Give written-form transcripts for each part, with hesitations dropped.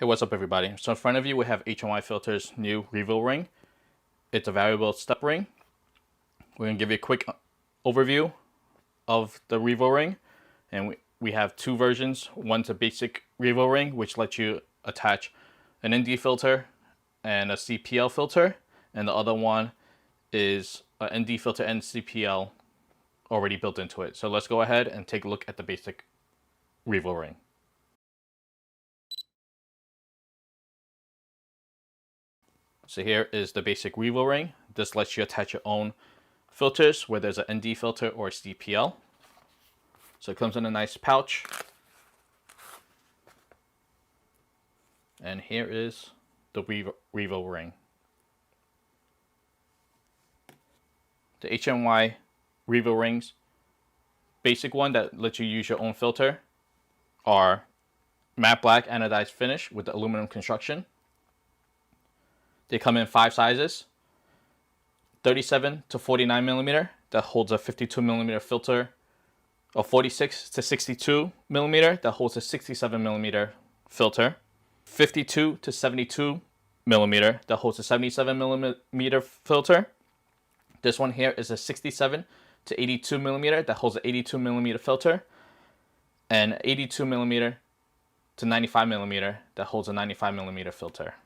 Hey, what's up everybody? So in front of you we have HMY Filter's new REVORING. It's a variable step ring. We're going to give you a quick overview of the REVORING. And we have two versions. One's a basic REVORING, which lets you attach an ND filter and a CPL filter. And the other one is an ND filter and CPL already built into it. So let's go ahead and take a look at the basic REVORING. So here is the basic REVORING. This lets you attach your own filters, whether there's an ND filter or CPL. So it comes in a nice pouch. And here is the REVORING. The HMY REVORINGs, basic one that lets you use your own filter, are matte black anodized finish with the aluminum construction. They come in 5 sizes, 37 to 49 millimeter that holds a 52 millimeter filter, or 46 to 62 millimeter that holds a 67 millimeter filter, 52 to 72 millimeter that holds a 77 millimeter filter. This one here is a 67 to 82 millimeter that holds an 82 millimeter filter, and 82 millimeter to 95 millimeter that holds a 95 millimeter filter.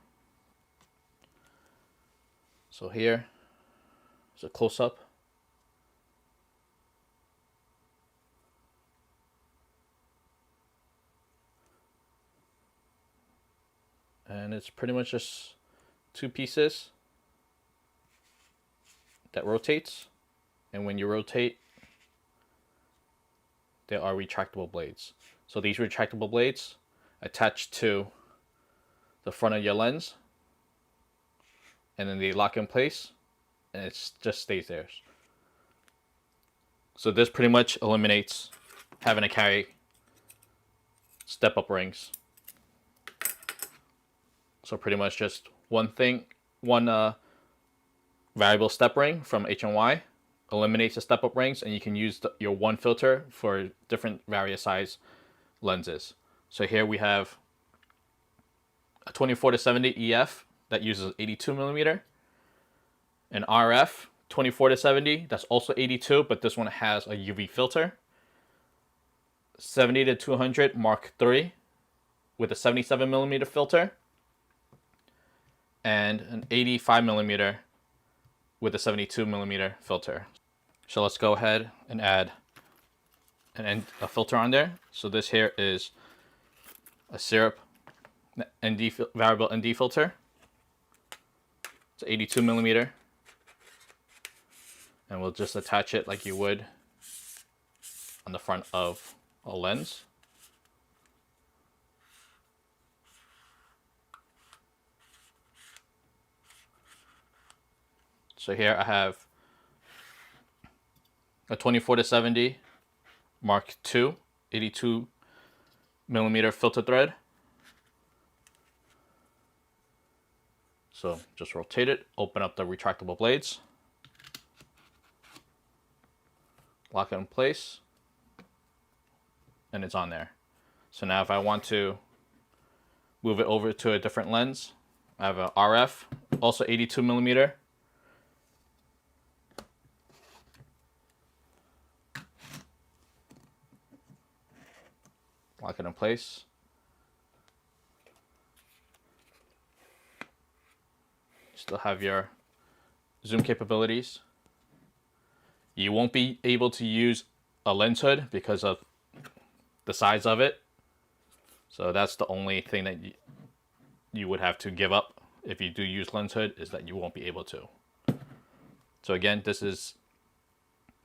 So here is a close-up. And it's pretty much just 2 pieces that rotates. And when you rotate, there are retractable blades. So these retractable blades attach to the front of your lens, and then they lock in place, and it just stays there. So this pretty much eliminates having to carry step-up rings. So pretty much just one variable step ring from HMY eliminates the step-up rings, and you can use your one filter for different various size lenses. So here we have a 24 to 70 EF that uses 82 millimeter, an RF 24 to 70 that's also 82, but this one has a UV filter, 70 to 200 Mark III with a 77 millimeter filter, and an 85 millimeter with a 72 millimeter filter. So let's go ahead and add a filter on there. So this here is a syrup variable ND filter. It's 82 millimeter, and we'll just attach it like you would on the front of a lens. So here I have a 24 to 70 Mark II 82 millimeter filter thread. So just rotate it, open up the retractable blades, lock it in place, and it's on there. So now if I want to move it over to a different lens, I have a RF, also 82 millimeter. Lock it in place. Still have your zoom capabilities. You won't be able to use a lens hood because of the size of it. So that's the only thing that you would have to give up if you do use lens hood, is that you won't be able to. So again, this is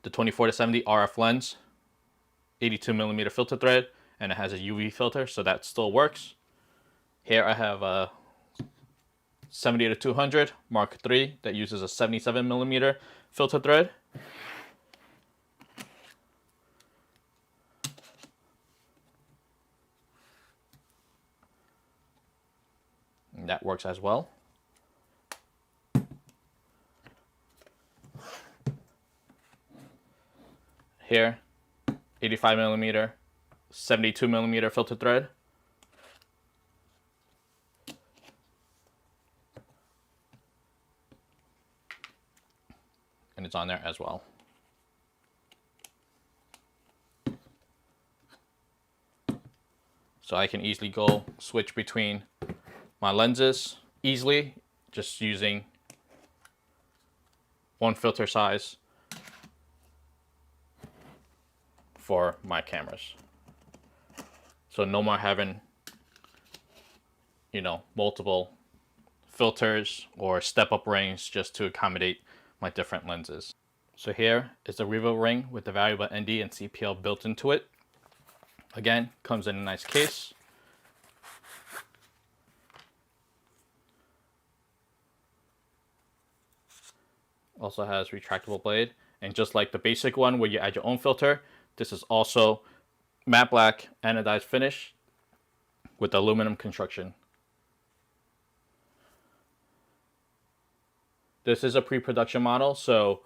the 24 to 70 RF lens, 82 millimeter filter thread, and it has a UV filter, so that still works. Here I have a 70 to 200 Mark III that uses a 77 millimeter filter thread. And that works as well. Here, 85 millimeter 72 millimeter filter thread. is on there as well. So I can easily go switch between my lenses easily, just using one filter size for my cameras. So no more having, multiple filters or step-up rings just to accommodate my different lenses. So here is the Revo ring with the variable ND and CPL built into it. Again, comes in a nice case. Also has retractable blade, and just like the basic one where you add your own filter, this is also matte black anodized finish with aluminum construction. This is a pre-production model, so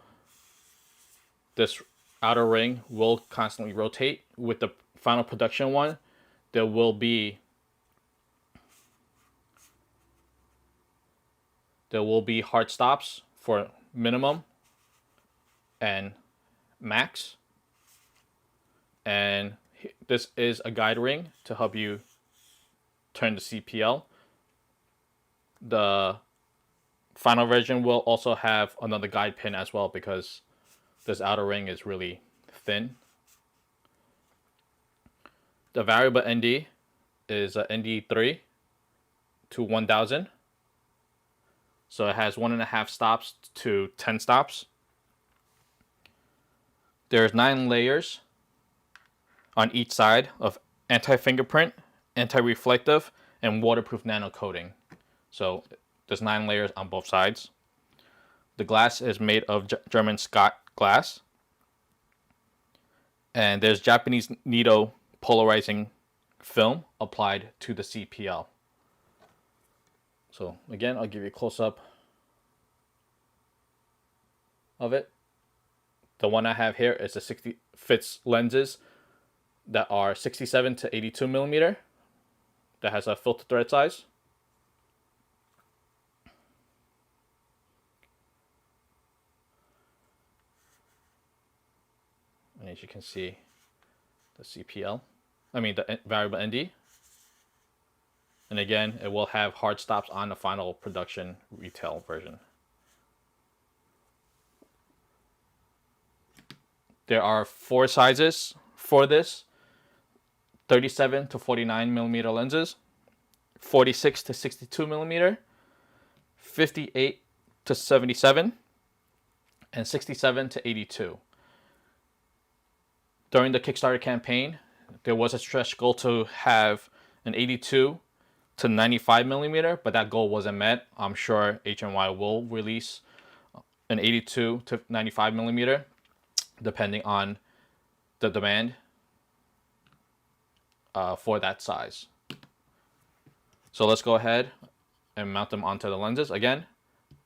this outer ring will constantly rotate. With the final production one, there will be hard stops for minimum and max. And this is a guide ring to help you turn the CPL. The final version will also have another guide pin as well because this outer ring is really thin. The variable ND is a ND3 to 1000. So it has 1.5 stops to 10 stops. There's 9 layers on each side of anti-fingerprint, anti-reflective, and waterproof nano coating. So there's 9 layers on both sides. The glass is made of German Scott glass. And there's Japanese Nido polarizing film applied to the CPL. So again, I'll give you a close-up of it. The one I have here is a fits lenses that are 67 to 82 millimeter. That has a filter thread size. And as you can see, the variable ND. And again, it will have hard stops on the final production retail version. There are 4 sizes for this: 37 to 49 millimeter lenses, 46 to 62 millimeter, 58 to 77, and 67 to 82. During the Kickstarter campaign, there was a stretch goal to have an 82 to 95 millimeter, but that goal wasn't met. I'm sure HNY will release an 82 to 95 millimeter, depending on the demand for that size. So let's go ahead and mount them onto the lenses. Again,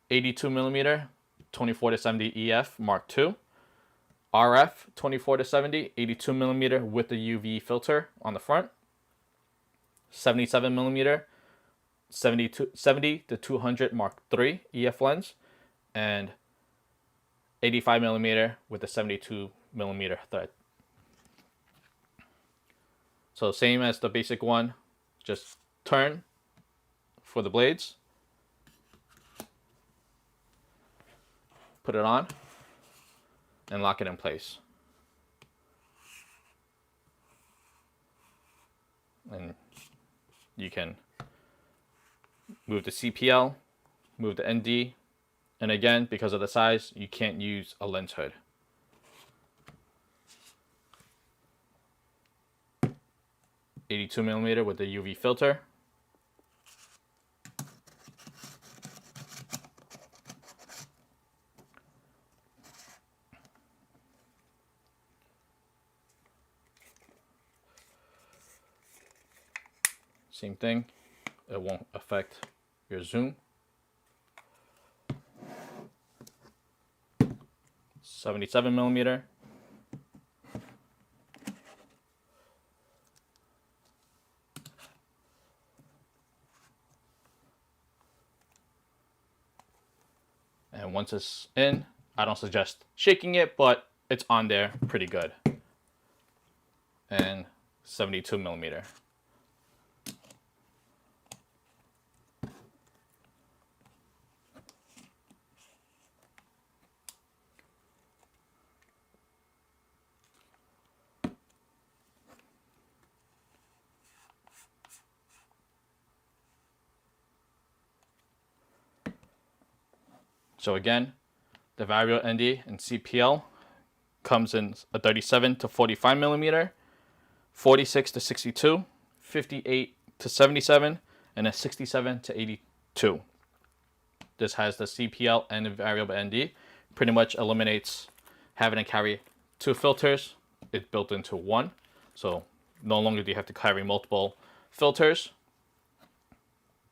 82 millimeter, 24 to 70 EF Mark II. RF 24 to 70, 82 millimeter with the UV filter on the front. 77 millimeter, 70 to 200 Mark III EF lens, and 85 millimeter with the 72 millimeter thread. So same as the basic one, just turn for the blades, put it on, and lock it in place. And you can move the CPL, move the ND, and again, because of the size, you can't use a lens hood. .82 millimeter with the UV filter. Same thing, it won't affect your zoom. 77 millimeter. And once it's in, I don't suggest shaking it, but it's on there pretty good. And 72 millimeter. So again, the variable ND and CPL comes in a 37 to 45 millimeter, 46 to 62, 58 to 77, and a 67 to 82. This has the CPL and the variable ND. Pretty much eliminates having to carry two filters. It's built into one. So no longer do you have to carry multiple filters.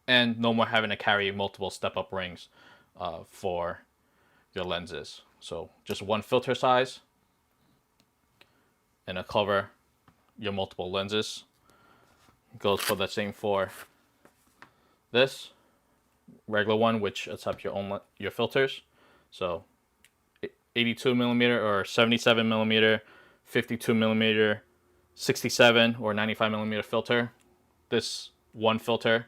And no more having to carry multiple step-up rings for your lenses. So just one filter size, and it'll cover your multiple lenses. Goes for the same for this regular one, which accepts your filters. So 82 millimeter or 77 millimeter, 52 millimeter, 67 or 95 millimeter filter. This one filter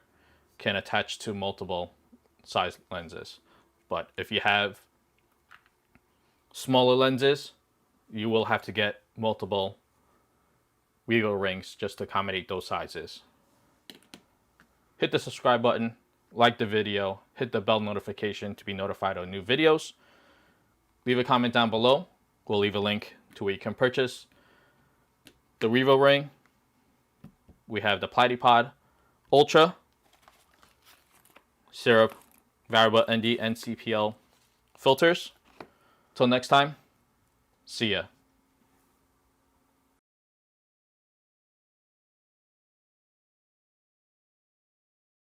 can attach to multiple size lenses. But if you have smaller lenses, you will have to get multiple wiggle rings just to accommodate those sizes. Hit the subscribe button, like the video, hit the bell notification to be notified of new videos. Leave a comment down below. We'll leave a link to where you can purchase the Revo ring. We have the Platypod Ultra, syrup, variable ND and CPL filters. Till next time, see ya.